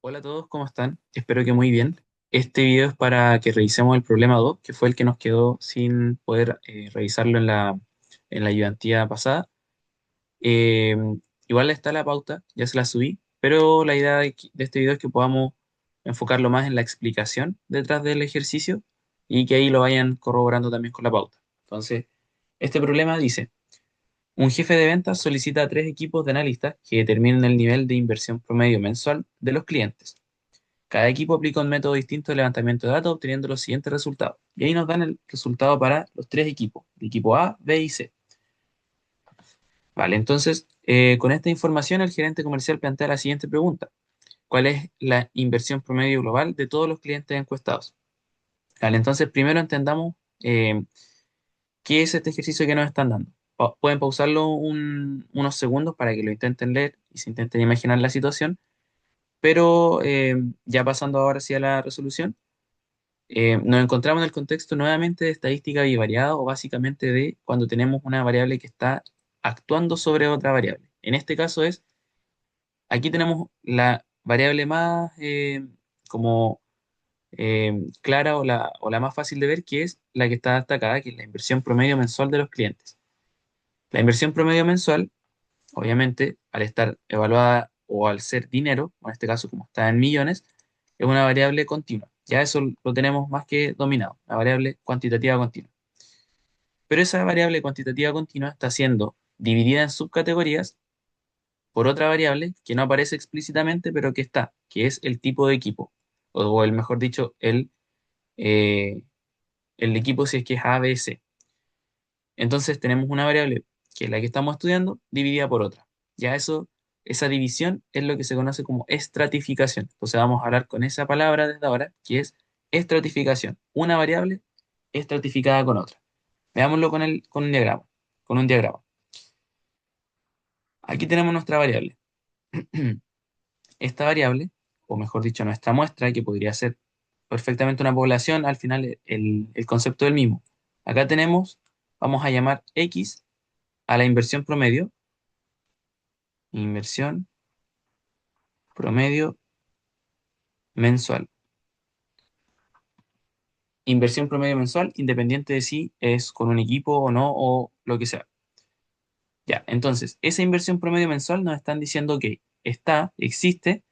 Hola a todos, ¿cómo están? Espero que muy bien. Este video es para que revisemos el problema 2, que fue el que nos quedó sin poder revisarlo en la ayudantía pasada. Eh, Igual está la pauta, ya se la subí, pero la idea de este video es que podamos enfocarlo más en la explicación detrás del ejercicio y que ahí lo vayan corroborando también con la pauta. Entonces, este problema dice, un jefe de ventas solicita a tres equipos de analistas que determinen el nivel de inversión promedio mensual de los clientes. Cada equipo aplica un método distinto de levantamiento de datos obteniendo los siguientes resultados. Y ahí nos dan el resultado para los tres equipos, el equipo A, B y C. Vale, entonces, con esta información el gerente comercial plantea la siguiente pregunta. ¿Cuál es la inversión promedio global de todos los clientes encuestados? Vale, entonces primero entendamos qué es este ejercicio que nos están dando. Pueden pausarlo unos segundos para que lo intenten leer y se intenten imaginar la situación, pero ya pasando ahora sí a la resolución. Nos encontramos en el contexto nuevamente de estadística bivariada o básicamente de cuando tenemos una variable que está actuando sobre otra variable. En este caso aquí tenemos la variable más como clara o la más fácil de ver, que es la que está destacada, que es la inversión promedio mensual de los clientes. La inversión promedio mensual, obviamente, al estar evaluada o al ser dinero, o en este caso como está en millones, es una variable continua. Ya eso lo tenemos más que dominado, la variable cuantitativa continua. Pero esa variable cuantitativa continua está siendo dividida en subcategorías por otra variable que no aparece explícitamente, pero que está, que es el tipo de equipo, o el mejor dicho, eh, el equipo si es que es A, B, C. Entonces tenemos una variable que es la que estamos estudiando dividida por otra. Ya esa división es lo que se conoce como estratificación. Entonces vamos a hablar con esa palabra desde ahora, que es estratificación. Una variable estratificada con otra. Veámoslo con un diagrama. Con un diagrama. Aquí tenemos nuestra variable. Esta variable, o mejor dicho, nuestra muestra, que podría ser perfectamente una población, al final el concepto del mismo. Acá tenemos, vamos a llamar X a la inversión promedio. Inversión promedio mensual. Inversión promedio mensual, independiente de si es con un equipo o no, o lo que sea. Ya, entonces, esa inversión promedio mensual nos están diciendo que existe,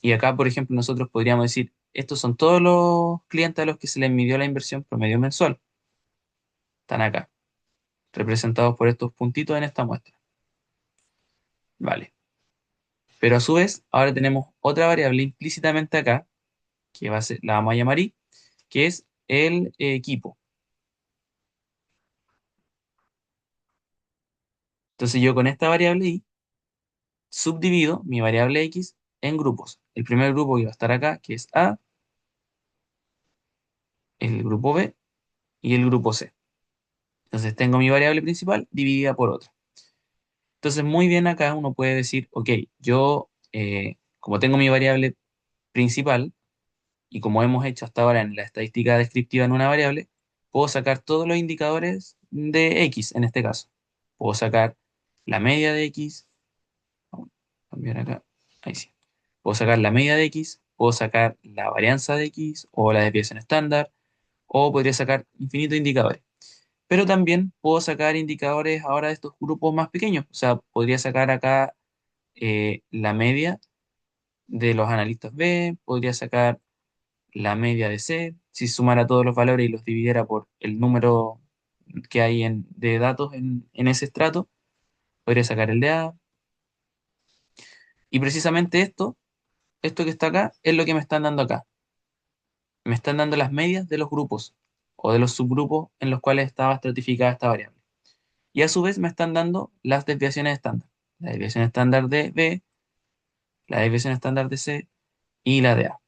y acá, por ejemplo, nosotros podríamos decir, estos son todos los clientes a los que se les midió la inversión promedio mensual. Están acá, representados por estos puntitos en esta muestra. Vale. Pero a su vez, ahora tenemos otra variable implícitamente acá, que va a ser, la vamos a llamar I, que es el equipo. Entonces yo con esta variable I subdivido mi variable X en grupos. El primer grupo que va a estar acá, que es A, el grupo B y el grupo C. Entonces tengo mi variable principal dividida por otra. Entonces muy bien acá uno puede decir, ok, yo como tengo mi variable principal y como hemos hecho hasta ahora en la estadística descriptiva en una variable, puedo sacar todos los indicadores de X en este caso. Puedo sacar la media de X, vamos a cambiar acá, ahí sí. Puedo sacar la media de X, puedo sacar la varianza de X o la desviación estándar, o podría sacar infinitos indicadores. Pero también puedo sacar indicadores ahora de estos grupos más pequeños. O sea, podría sacar acá la media de los analistas B, podría sacar la media de C, si sumara todos los valores y los dividiera por el número que hay de datos en ese estrato, podría sacar el de A. Y precisamente esto que está acá, es lo que me están dando acá. Me están dando las medias de los grupos o de los subgrupos en los cuales estaba estratificada esta variable. Y a su vez me están dando las desviaciones estándar. La desviación estándar de B, la desviación estándar de C y la de A.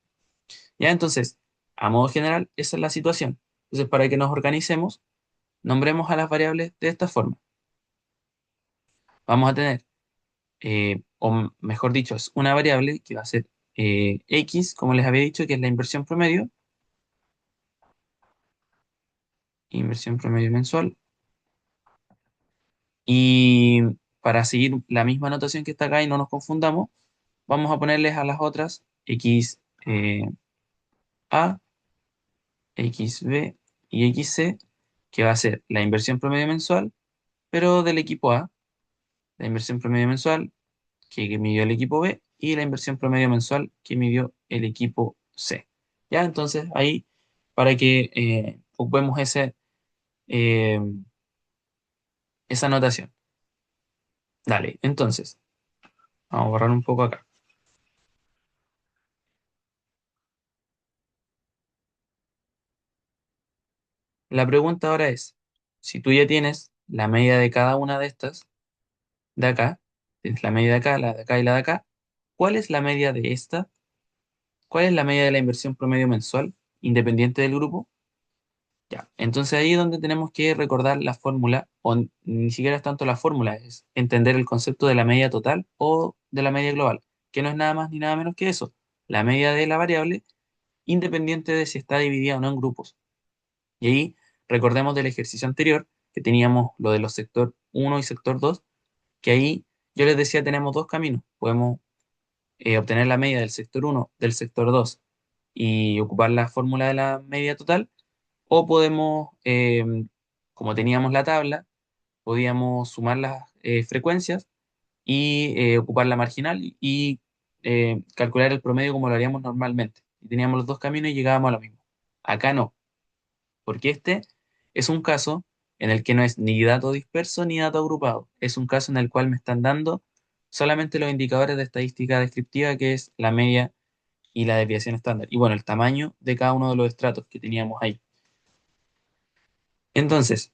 Ya entonces, a modo general, esa es la situación. Entonces, para que nos organicemos, nombremos a las variables de esta forma. Vamos a tener, o mejor dicho, es una variable que va a ser X, como les había dicho, que es la inversión promedio mensual. Y para seguir la misma anotación que está acá y no nos confundamos, vamos a ponerles a las otras X A, X B y X C, que va a ser la inversión promedio mensual, pero del equipo A, la inversión promedio mensual que midió el equipo B y la inversión promedio mensual que midió el equipo C. Ya, entonces ahí, para que ocupemos eh, esa anotación. Dale, entonces, vamos a borrar un poco acá. La pregunta ahora es, si tú ya tienes la media de cada una de estas, de acá, tienes la media de acá, la de acá y la de acá, ¿cuál es la media de esta? ¿Cuál es la media de la inversión promedio mensual, independiente del grupo? Ya, entonces ahí es donde tenemos que recordar la fórmula, o ni siquiera es tanto la fórmula, es entender el concepto de la media total o de la media global, que no es nada más ni nada menos que eso, la media de la variable, independiente de si está dividida o no en grupos. Y ahí recordemos del ejercicio anterior, que teníamos lo de los sector uno y sector 2, que ahí yo les decía tenemos dos caminos, podemos obtener la media del sector uno del sector 2 y ocupar la fórmula de la media total, o podemos, como teníamos la tabla, podíamos sumar las frecuencias y ocupar la marginal y calcular el promedio como lo haríamos normalmente. Y teníamos los dos caminos y llegábamos a lo mismo. Acá no, porque este es un caso en el que no es ni dato disperso ni dato agrupado. Es un caso en el cual me están dando solamente los indicadores de estadística descriptiva, que es la media y la desviación estándar. Y bueno, el tamaño de cada uno de los estratos que teníamos ahí. Entonces,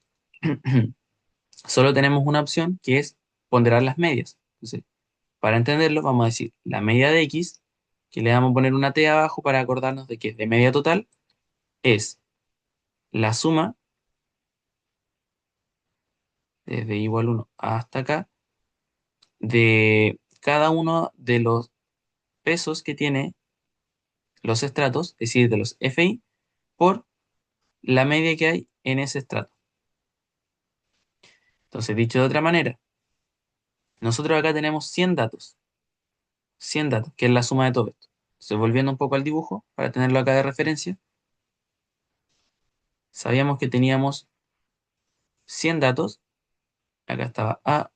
solo tenemos una opción que es ponderar las medias. Entonces, para entenderlo, vamos a decir la media de X, que le vamos a poner una T abajo para acordarnos de que de media total es la suma desde igual 1 hasta acá de cada uno de los pesos que tiene los estratos, es decir, de los FI, por la media que hay en ese estrato. Entonces, dicho de otra manera, nosotros acá tenemos 100 datos, que es la suma de todo esto. Entonces, volviendo un poco al dibujo, para tenerlo acá de referencia, sabíamos que teníamos 100 datos, acá estaba A,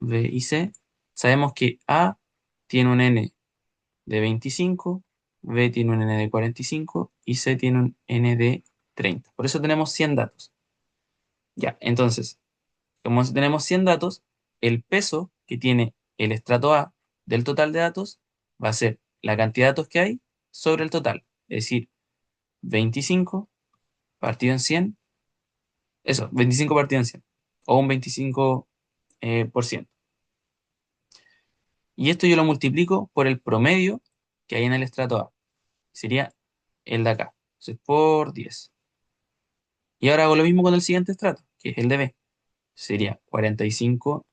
B y C. Sabemos que A tiene un N de 25, B tiene un N de 45 y C tiene un N de 30. Por eso tenemos 100 datos. Ya, entonces, como tenemos 100 datos, el peso que tiene el estrato A del total de datos va a ser la cantidad de datos que hay sobre el total. Es decir, 25 partido en 100, eso, 25 partido en 100, o un 25 por ciento. Y esto yo lo multiplico por el promedio que hay en el estrato A. Sería el de acá. Entonces, por 10. Y ahora hago lo mismo con el siguiente estrato, que es el de B. Sería 45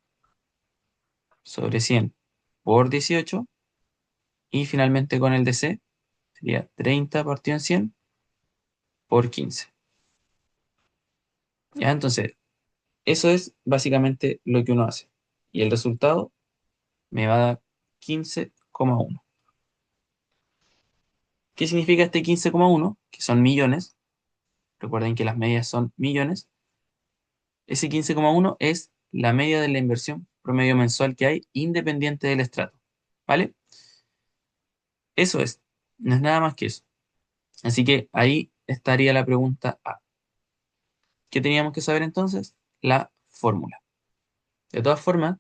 sobre 100 por 18. Y finalmente con el de C sería 30 partido en 100 por 15. ¿Ya? Entonces, eso es básicamente lo que uno hace. Y el resultado me va a dar 15,1. ¿Qué significa este 15,1? Que son millones. Recuerden que las medias son millones. Ese 15,1 es la media de la inversión promedio mensual que hay independiente del estrato. ¿Vale? Eso es. No es nada más que eso. Así que ahí estaría la pregunta A. ¿Qué teníamos que saber entonces? La fórmula. De todas formas,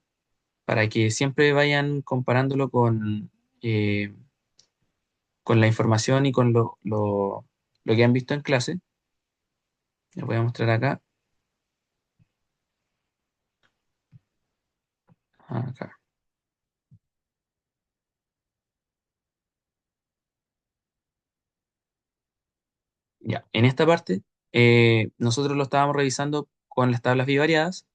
para que siempre vayan comparándolo con la información y con lo que han visto en clase, les voy a mostrar acá. Acá. Ya, en esta parte, nosotros lo estábamos revisando con las tablas bivariadas,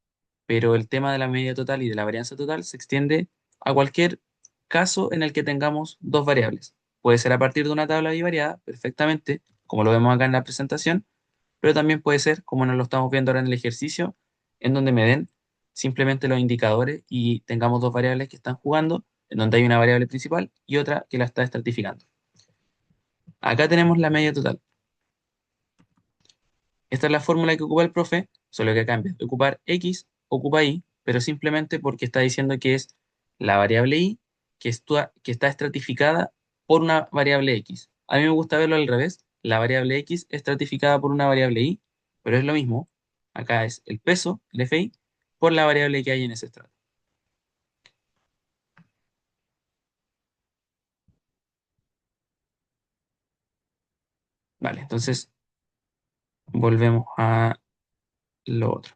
pero el tema de la media total y de la varianza total se extiende a cualquier caso en el que tengamos dos variables. Puede ser a partir de una tabla bivariada, perfectamente, como lo vemos acá en la presentación, pero también puede ser, como nos lo estamos viendo ahora en el ejercicio, en donde me den simplemente los indicadores y tengamos dos variables que están jugando, en donde hay una variable principal y otra que la está estratificando. Acá tenemos la media total. Esta es la fórmula que ocupa el profe, solo que cambia de ocupar X, ocupa Y, pero simplemente porque está diciendo que es la variable Y que está estratificada por una variable X. A mí me gusta verlo al revés, la variable X estratificada por una variable Y, pero es lo mismo. Acá es el peso, el FI, por la variable que hay en ese estrato. Vale, entonces volvemos a lo otro.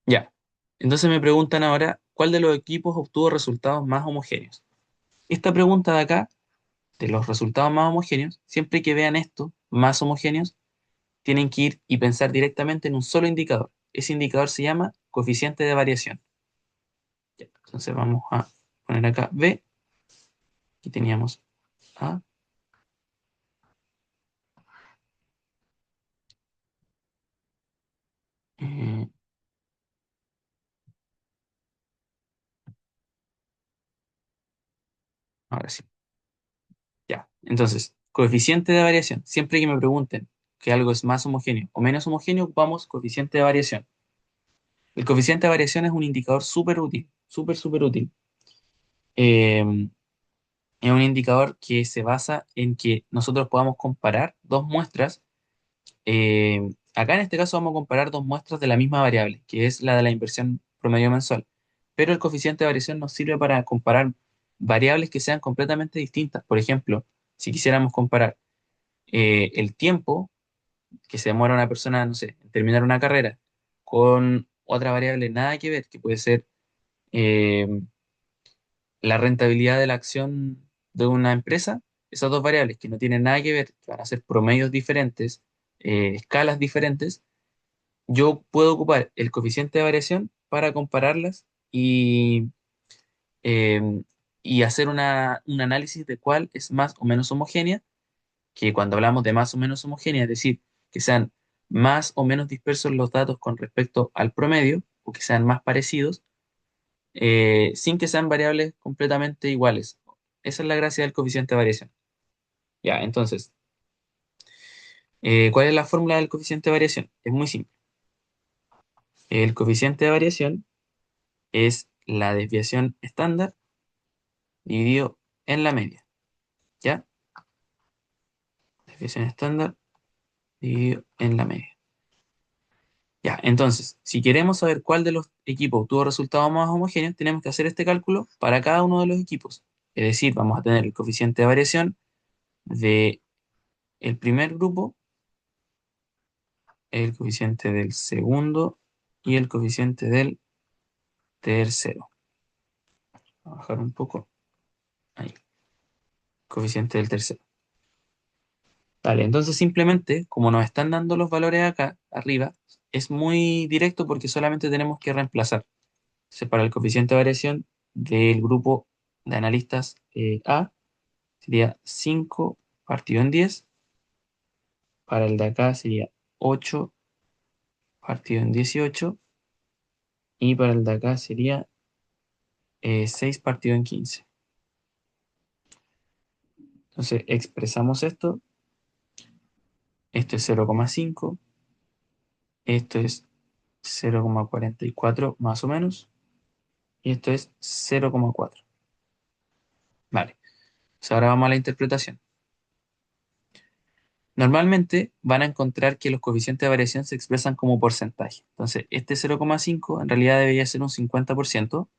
Ya. Entonces me preguntan ahora, ¿cuál de los equipos obtuvo resultados más homogéneos? Esta pregunta de acá, de los resultados más homogéneos, siempre que vean esto, más homogéneos, tienen que ir y pensar directamente en un solo indicador. Ese indicador se llama coeficiente de variación. Ya, entonces vamos a poner acá B, y teníamos A. eh, ahora sí. Ya, entonces, coeficiente de variación. Siempre que me pregunten que algo es más homogéneo o menos homogéneo, ocupamos coeficiente de variación. El coeficiente de variación es un indicador súper útil, súper, súper útil. Eh, es un indicador que se basa en que nosotros podamos comparar dos muestras. Acá en este caso vamos a comparar dos muestras de la misma variable, que es la de la inversión promedio mensual. Pero el coeficiente de variación nos sirve para comparar variables que sean completamente distintas. Por ejemplo, si quisiéramos comparar el tiempo que se demora una persona, no sé, en terminar una carrera, con otra variable nada que ver, que puede ser eh, la rentabilidad de la acción de una empresa, esas dos variables que no tienen nada que ver, que van a ser promedios diferentes, escalas diferentes, yo puedo ocupar el coeficiente de variación para compararlas eh, y hacer un análisis de cuál es más o menos homogénea, que cuando hablamos de más o menos homogénea, es decir, que sean más o menos dispersos los datos con respecto al promedio, o que sean más parecidos, sin que sean variables completamente iguales. Esa es la gracia del coeficiente de variación. Ya, entonces, ¿cuál es la fórmula del coeficiente de variación? Es muy simple. El coeficiente de variación es la desviación estándar dividido en la media. ¿Ya? Desviación estándar dividido en la media. Ya, entonces, si queremos saber cuál de los equipos tuvo resultados más homogéneos, tenemos que hacer este cálculo para cada uno de los equipos. Es decir, vamos a tener el coeficiente de variación de el primer grupo, el coeficiente del segundo y el coeficiente del tercero. Voy a bajar un poco. Ahí, coeficiente del tercero. Vale, entonces simplemente, como nos están dando los valores acá, arriba, es muy directo porque solamente tenemos que reemplazar. Entonces, para el coeficiente de variación del grupo de analistas A, sería 5 partido en 10. Para el de acá sería 8 partido en 18. Y para el de acá sería 6 partido en 15. Entonces expresamos esto. Esto es 0,5. Esto es 0,44 más o menos. Y esto es 0,4. Vale. Entonces ahora vamos a la interpretación. Normalmente van a encontrar que los coeficientes de variación se expresan como porcentaje. Entonces, este 0,5 en realidad debería ser un 50%,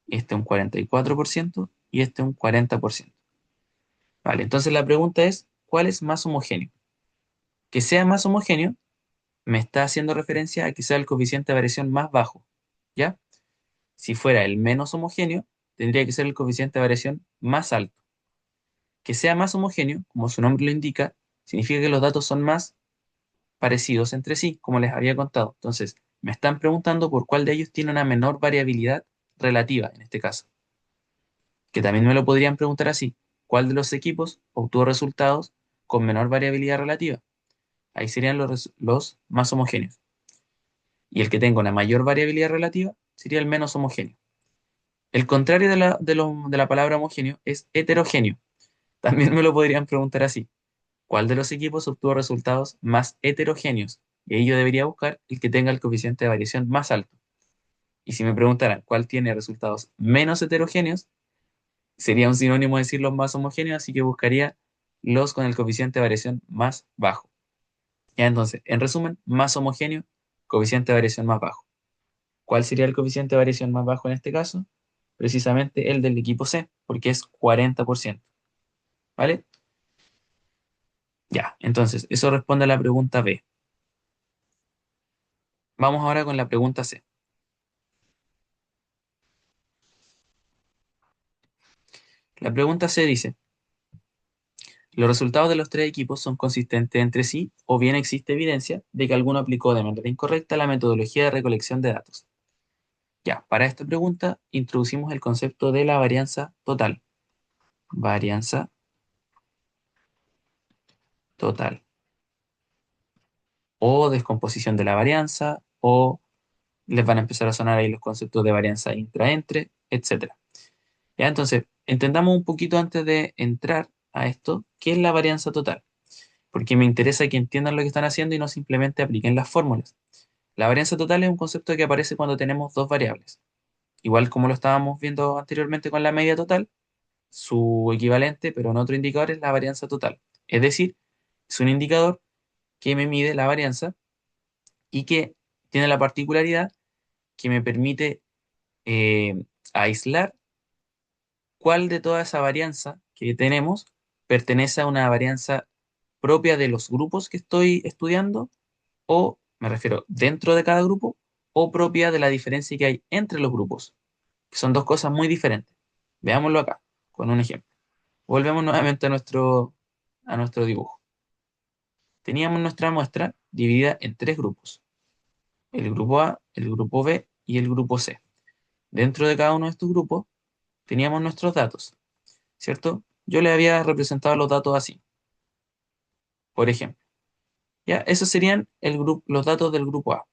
este un 44% y este un 40%. Vale, entonces la pregunta es, ¿cuál es más homogéneo? Que sea más homogéneo me está haciendo referencia a que sea el coeficiente de variación más bajo, ¿ya? Si fuera el menos homogéneo, tendría que ser el coeficiente de variación más alto. Que sea más homogéneo, como su nombre lo indica, significa que los datos son más parecidos entre sí, como les había contado. Entonces, me están preguntando por cuál de ellos tiene una menor variabilidad relativa, en este caso. Que también me lo podrían preguntar así, ¿cuál de los equipos obtuvo resultados con menor variabilidad relativa? Ahí serían los más homogéneos. Y el que tenga una mayor variabilidad relativa sería el menos homogéneo. El contrario de la palabra homogéneo es heterogéneo. También me lo podrían preguntar así. ¿Cuál de los equipos obtuvo resultados más heterogéneos? Y ahí yo debería buscar el que tenga el coeficiente de variación más alto. Y si me preguntaran cuál tiene resultados menos heterogéneos, sería un sinónimo de decir los más homogéneos, así que buscaría los con el coeficiente de variación más bajo. Ya entonces, en resumen, más homogéneo, coeficiente de variación más bajo. ¿Cuál sería el coeficiente de variación más bajo en este caso? Precisamente el del equipo C, porque es 40%. ¿Vale? Ya, entonces, eso responde a la pregunta B. Vamos ahora con la pregunta C. La pregunta C dice, ¿los resultados de los tres equipos son consistentes entre sí o bien existe evidencia de que alguno aplicó de manera incorrecta la metodología de recolección de datos? Ya, para esta pregunta introducimos el concepto de la varianza total. Varianza total. O descomposición de la varianza, o les van a empezar a sonar ahí los conceptos de varianza intra-entre, etcétera. Ya, entonces, entendamos un poquito antes de entrar a esto, ¿qué es la varianza total? Porque me interesa que entiendan lo que están haciendo y no simplemente apliquen las fórmulas. La varianza total es un concepto que aparece cuando tenemos dos variables. Igual como lo estábamos viendo anteriormente con la media total, su equivalente, pero en otro indicador, es la varianza total. Es decir, es un indicador que me mide la varianza y que tiene la particularidad que me permite aislar cuál de toda esa varianza que tenemos pertenece a una varianza propia de los grupos que estoy estudiando, o me refiero dentro de cada grupo, o propia de la diferencia que hay entre los grupos, que son dos cosas muy diferentes. Veámoslo acá, con un ejemplo. Volvemos nuevamente a nuestro dibujo. Teníamos nuestra muestra dividida en tres grupos: el grupo A, el grupo B y el grupo C. Dentro de cada uno de estos grupos teníamos nuestros datos, ¿cierto? Yo le había representado los datos así, por ejemplo. Ya, esos serían los datos del grupo A.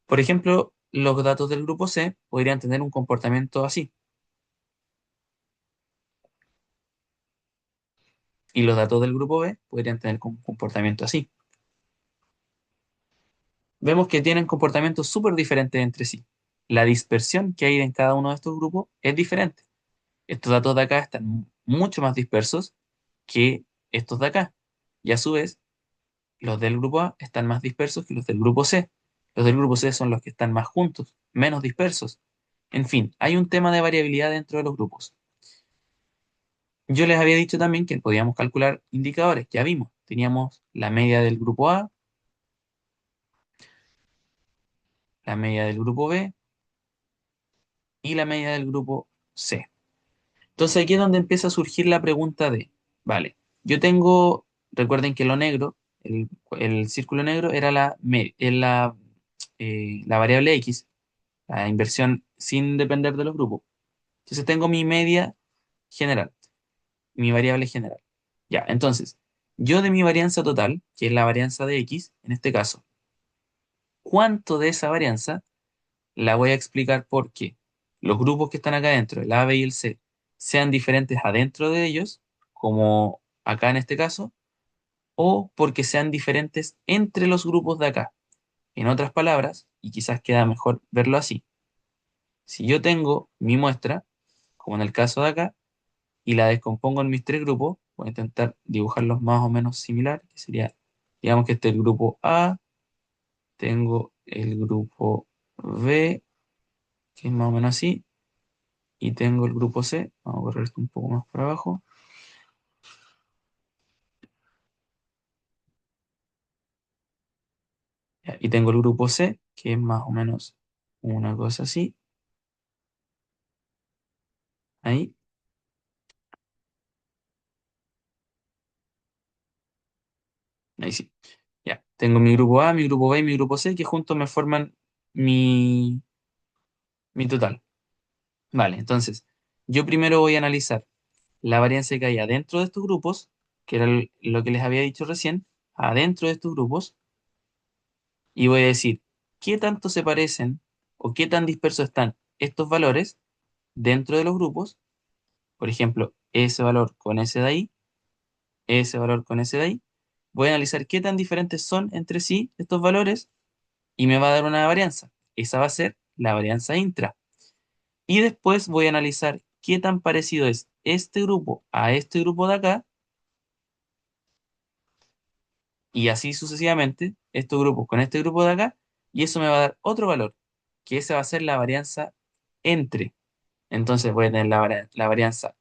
Por ejemplo, los datos del grupo C podrían tener un comportamiento así, y los datos del grupo B podrían tener un comportamiento así. Vemos que tienen comportamientos súper diferentes entre sí. La dispersión que hay en cada uno de estos grupos es diferente. Estos datos de acá están mucho más dispersos que estos de acá. Y a su vez, los del grupo A están más dispersos que los del grupo C. Los del grupo C son los que están más juntos, menos dispersos. En fin, hay un tema de variabilidad dentro de los grupos. Yo les había dicho también que podíamos calcular indicadores. Ya vimos, teníamos la media del grupo A, la media del grupo B y la media del grupo C. Entonces aquí es donde empieza a surgir la pregunta de, vale, yo tengo, recuerden que lo negro, el círculo negro era la variable X, la inversión sin depender de los grupos. Entonces tengo mi media general, mi variable general. Ya, entonces, yo de mi varianza total, que es la varianza de X, en este caso, ¿cuánto de esa varianza la voy a explicar porque los grupos que están acá adentro, el A, B y el C, sean diferentes adentro de ellos, como acá en este caso, o porque sean diferentes entre los grupos de acá? En otras palabras, y quizás queda mejor verlo así, si yo tengo mi muestra, como en el caso de acá, y la descompongo en mis tres grupos, voy a intentar dibujarlos más o menos similar, que sería, digamos que este es el grupo A, tengo el grupo B, que es más o menos así, y tengo el grupo C. Vamos a correr esto un poco más para abajo. Ya, y tengo el grupo C, que es más o menos una cosa así. Ahí, ahí sí. Ya, tengo mi grupo A, mi grupo B y mi grupo C, que juntos me forman mi, mi total. Vale, entonces, yo primero voy a analizar la varianza que hay adentro de estos grupos, que era lo que les había dicho recién, adentro de estos grupos, y voy a decir qué tanto se parecen o qué tan dispersos están estos valores dentro de los grupos. Por ejemplo, ese valor con ese de ahí, ese valor con ese de ahí. Voy a analizar qué tan diferentes son entre sí estos valores y me va a dar una varianza. Esa va a ser la varianza intra. Y después voy a analizar qué tan parecido es este grupo a este grupo de acá y así sucesivamente, estos grupos con este grupo de acá, y eso me va a dar otro valor, que esa va a ser la varianza entre. Entonces voy a tener la varianza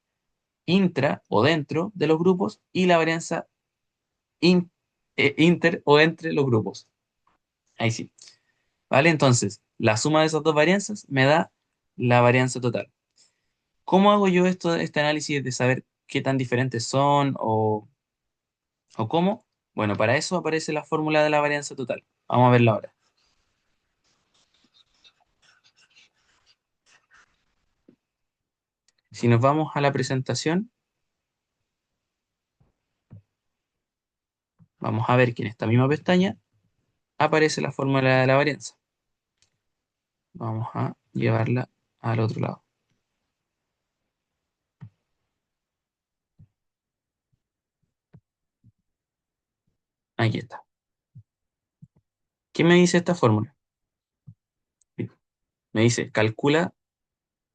intra o dentro de los grupos y la varianza in- inter o entre los grupos. Ahí sí. ¿Vale? Entonces, la suma de esas dos varianzas me da la varianza total. ¿Cómo hago yo este análisis de saber qué tan diferentes son o cómo? Bueno, para eso aparece la fórmula de la varianza total. Vamos a verla ahora. Si nos vamos a la presentación, vamos a ver que en esta misma pestaña aparece la fórmula de la varianza. Vamos a llevarla al otro lado. Aquí está. ¿Qué me dice esta fórmula? Me dice, calcula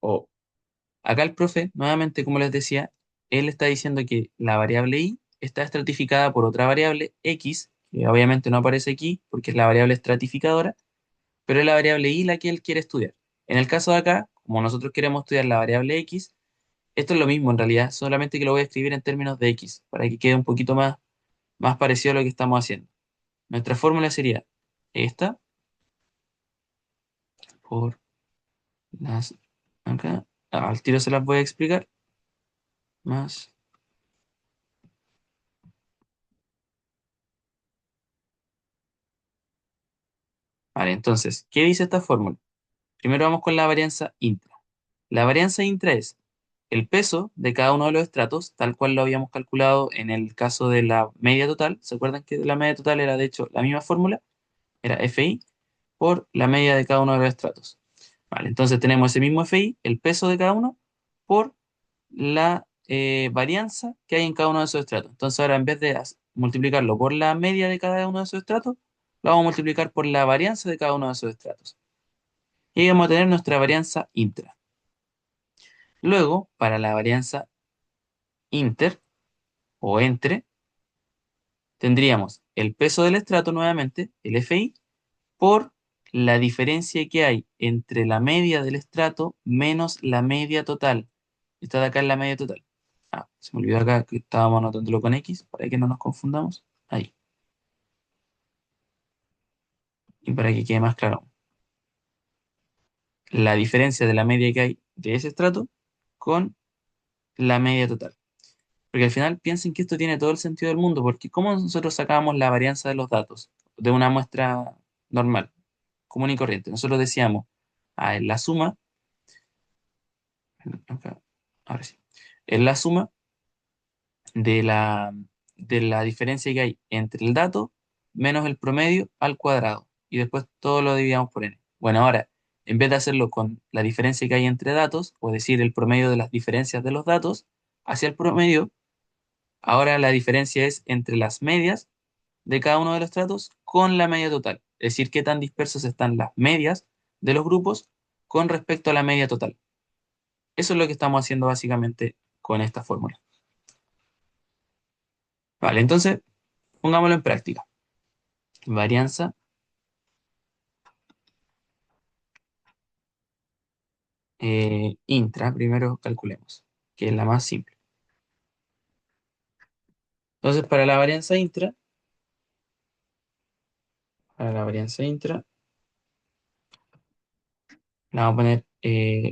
o acá el profe, nuevamente, como les decía, él está diciendo que la variable y está estratificada por otra variable x, que obviamente no aparece aquí porque es la variable estratificadora, pero es la variable y la que él quiere estudiar. En el caso de acá, como nosotros queremos estudiar la variable x, esto es lo mismo en realidad, solamente que lo voy a escribir en términos de x, para que quede un poquito más parecido a lo que estamos haciendo. Nuestra fórmula sería esta por las acá. Al tiro se las voy a explicar. Más. Vale, entonces, ¿qué dice esta fórmula? Primero vamos con la varianza intra. La varianza intra es el peso de cada uno de los estratos, tal cual lo habíamos calculado en el caso de la media total. ¿Se acuerdan que la media total era de hecho la misma fórmula? Era FI por la media de cada uno de los estratos. Vale, entonces tenemos ese mismo FI, el peso de cada uno, por la varianza que hay en cada uno de esos estratos. Entonces ahora en vez de multiplicarlo por la media de cada uno de esos estratos, lo vamos a multiplicar por la varianza de cada uno de esos estratos. Y ahí vamos a tener nuestra varianza intra. Luego, para la varianza inter o entre, tendríamos el peso del estrato nuevamente, el FI, por la diferencia que hay entre la media del estrato menos la media total. Esta de acá es la media total. Ah, se me olvidó acá que estábamos anotándolo con X para que no nos confundamos. Ahí. Y para que quede más claro. La diferencia de la media que hay de ese estrato con la media total. Porque al final piensen que esto tiene todo el sentido del mundo, porque ¿cómo nosotros sacábamos la varianza de los datos de una muestra normal, común y corriente? Nosotros decíamos, en la suma, acá, ahora sí, en la suma de la diferencia que hay entre el dato menos el promedio al cuadrado, y después todo lo dividíamos por n. Bueno, ahora, en vez de hacerlo con la diferencia que hay entre datos, o decir el promedio de las diferencias de los datos, hacia el promedio, ahora la diferencia es entre las medias de cada uno de los estratos con la media total. Es decir, qué tan dispersas están las medias de los grupos con respecto a la media total. Eso es lo que estamos haciendo básicamente con esta fórmula. Vale, entonces pongámoslo en práctica. Varianza intra, primero calculemos, que es la más simple. Entonces, para la varianza intra, le vamos a poner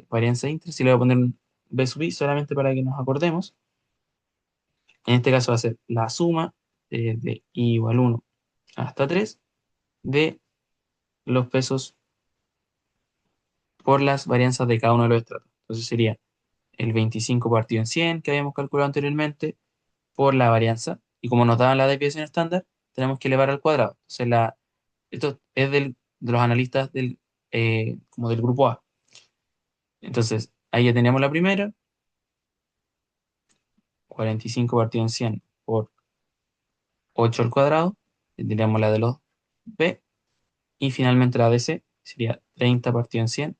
varianza intra, si le voy a poner un B sub I solamente para que nos acordemos. En este caso va a ser la suma de I igual 1 hasta 3 de los pesos por las varianzas de cada uno de los estratos. Entonces sería el 25 partido en 100 que habíamos calculado anteriormente por la varianza. Y como nos daban la desviación estándar, tenemos que elevar al cuadrado. Entonces esto es de los analistas como del grupo A. Entonces, ahí ya teníamos la primera, 45 partido en 100 por 8 al cuadrado, tendríamos la de los B, y finalmente la de C sería 30 partido en 100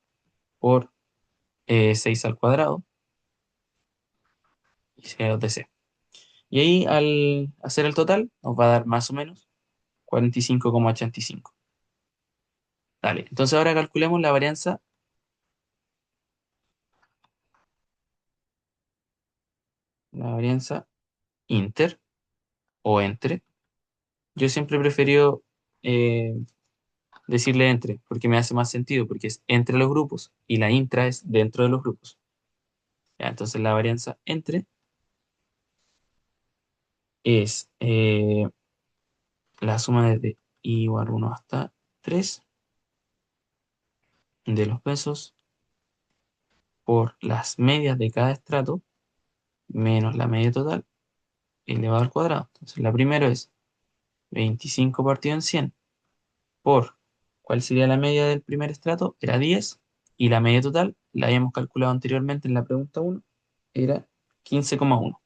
por 6 al cuadrado, y sería los de C. Y ahí al hacer el total nos va a dar más o menos 45,85. Dale, entonces ahora calculemos la varianza inter o entre. Yo siempre he preferido eh, decirle entre, porque me hace más sentido, porque es entre los grupos y la intra es dentro de los grupos. Ya, entonces la varianza entre es la suma desde i igual 1 hasta 3 de los pesos por las medias de cada estrato menos la media total elevado al cuadrado. Entonces la primera es 25 partido en 100 por, ¿cuál sería la media del primer estrato? Era 10 y la media total, la habíamos calculado anteriormente en la pregunta uno, era 15,1.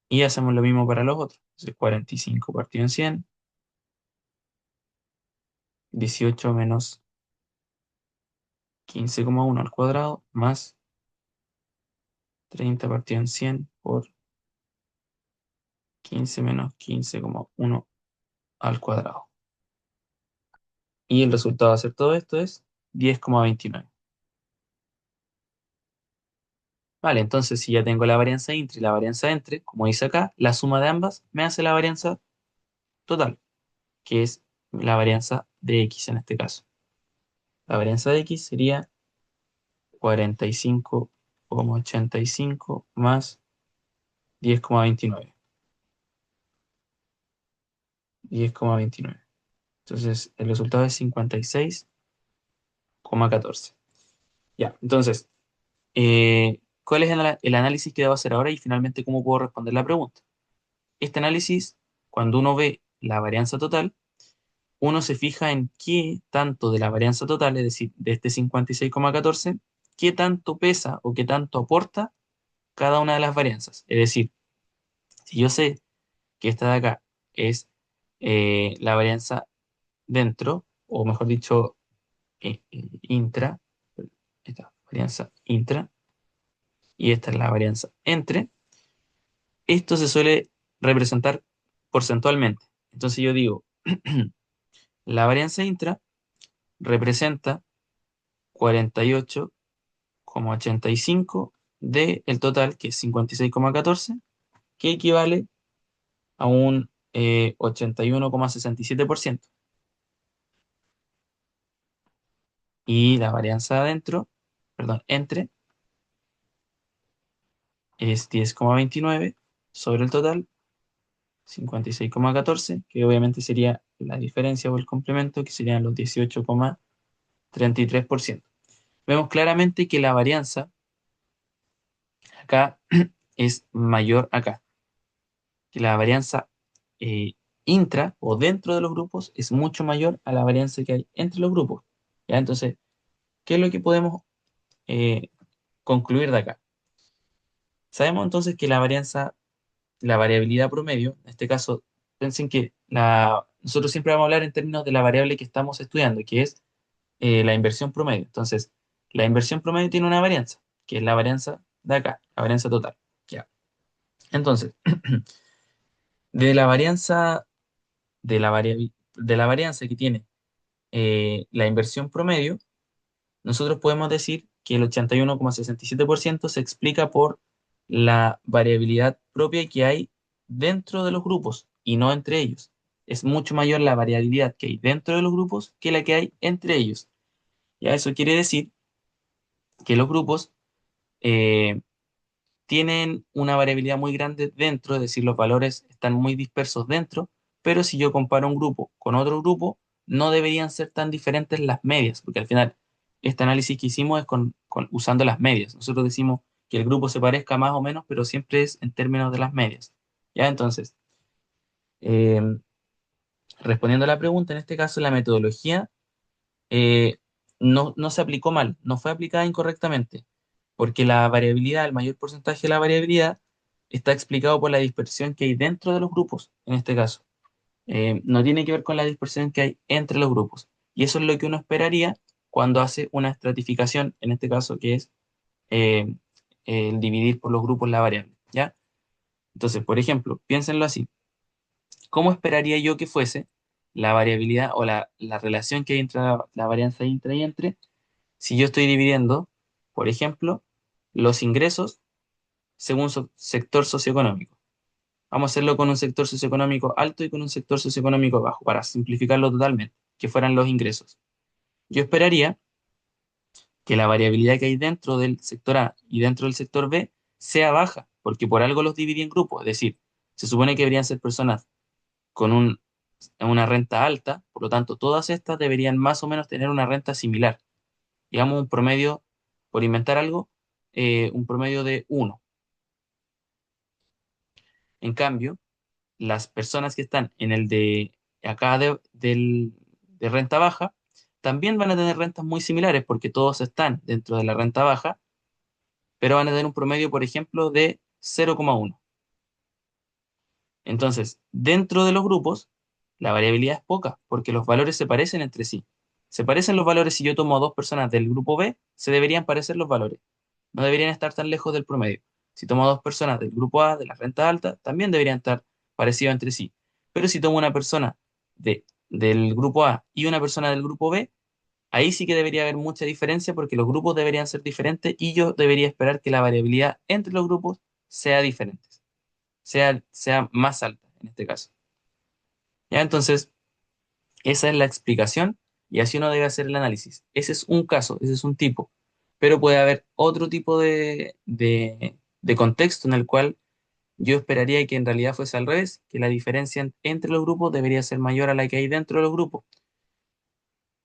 Y hacemos lo mismo para los otros. Entonces 45 partido en 100, 18 menos 15,1 al cuadrado, más 30 partido en 100 por 15 menos 15,1 al cuadrado. Y el resultado de hacer todo esto es 10,29. Vale, entonces si ya tengo la varianza intra y la varianza entre, como dice acá, la suma de ambas me hace la varianza total, que es la varianza de x en este caso. La varianza de x sería 45,85 más 10,29. 10,29. Entonces el resultado es 56,14. Ya, entonces, ¿cuál es el análisis que debo hacer ahora y finalmente cómo puedo responder la pregunta? Este análisis, cuando uno ve la varianza total, uno se fija en qué tanto de la varianza total, es decir, de este 56,14, qué tanto pesa o qué tanto aporta cada una de las varianzas. Es decir, si yo sé que esta de acá es la varianza dentro, o mejor dicho, intra, esta varianza intra, y esta es la varianza entre, esto se suele representar porcentualmente. Entonces yo digo, la varianza intra representa 48,85 del total, que es 56,14, que equivale a un 81,67%. Y la varianza adentro, perdón, entre, es 10,29 sobre el total, 56,14, que obviamente sería la diferencia o el complemento, que serían los 18,33%. Vemos claramente que la varianza acá es mayor acá, que la varianza eh, intra o dentro de los grupos es mucho mayor a la varianza que hay entre los grupos. ¿Ya? Entonces, ¿qué es lo que podemos eh, concluir de acá? Sabemos entonces que la variabilidad promedio, en este caso, piensen que nosotros siempre vamos a hablar en términos de la variable que estamos estudiando, que es la inversión promedio. Entonces, la inversión promedio tiene una varianza, que es la varianza de acá, la varianza total. Ya. Entonces, de la varianza, de la varianza que tiene la inversión promedio, nosotros podemos decir que el 81,67% se explica por la variabilidad propia que hay dentro de los grupos y no entre ellos. Es mucho mayor la variabilidad que hay dentro de los grupos que la que hay entre ellos. Ya eso quiere decir que los grupos eh, tienen una variabilidad muy grande dentro, es decir, los valores están muy dispersos dentro, pero si yo comparo un grupo con otro grupo, no deberían ser tan diferentes las medias, porque al final este análisis que hicimos es usando las medias. Nosotros decimos que el grupo se parezca más o menos, pero siempre es en términos de las medias. ¿Ya? Entonces, eh, respondiendo a la pregunta, en este caso la metodología eh, no se aplicó mal, no fue aplicada incorrectamente, porque la variabilidad, el mayor porcentaje de la variabilidad, está explicado por la dispersión que hay dentro de los grupos, en este caso. No tiene que ver con la dispersión que hay entre los grupos. Y eso es lo que uno esperaría cuando hace una estratificación, en este caso, que es eh, el dividir por los grupos la variable, ¿ya? Entonces, por ejemplo, piénsenlo así. ¿Cómo esperaría yo que fuese la variabilidad o la relación que hay entre la varianza intra y entre si yo estoy dividiendo, por ejemplo, los ingresos según sector socioeconómico? Vamos a hacerlo con un sector socioeconómico alto y con un sector socioeconómico bajo, para simplificarlo totalmente, que fueran los ingresos. Yo esperaría que la variabilidad que hay dentro del sector A y dentro del sector B sea baja, porque por algo los dividí en grupos. Es decir, se supone que deberían ser personas con una renta alta, por lo tanto, todas estas deberían más o menos tener una renta similar. Digamos un promedio, por inventar algo, un promedio de uno. En cambio, las personas que están en el de acá de renta baja también van a tener rentas muy similares porque todos están dentro de la renta baja, pero van a tener un promedio, por ejemplo, de 0,1. Entonces, dentro de los grupos, la variabilidad es poca porque los valores se parecen entre sí. Se parecen los valores si yo tomo a dos personas del grupo B, se deberían parecer los valores. No deberían estar tan lejos del promedio. Si tomo a dos personas del grupo A, de la renta alta, también deberían estar parecidos entre sí. Pero si tomo una persona del grupo A y una persona del grupo B, ahí sí que debería haber mucha diferencia porque los grupos deberían ser diferentes y yo debería esperar que la variabilidad entre los grupos sea diferente, sea más alta en este caso. ¿Ya? Entonces, esa es la explicación y así uno debe hacer el análisis. Ese es un caso, ese es un tipo, pero puede haber otro tipo de contexto en el cual yo esperaría que en realidad fuese al revés, que la diferencia entre los grupos debería ser mayor a la que hay dentro de los grupos.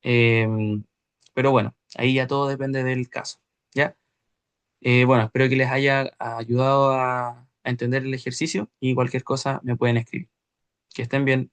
Eh, pero bueno, ahí ya todo depende del caso, ¿ya? Bueno, espero que les haya ayudado a entender el ejercicio y cualquier cosa me pueden escribir. Que estén bien.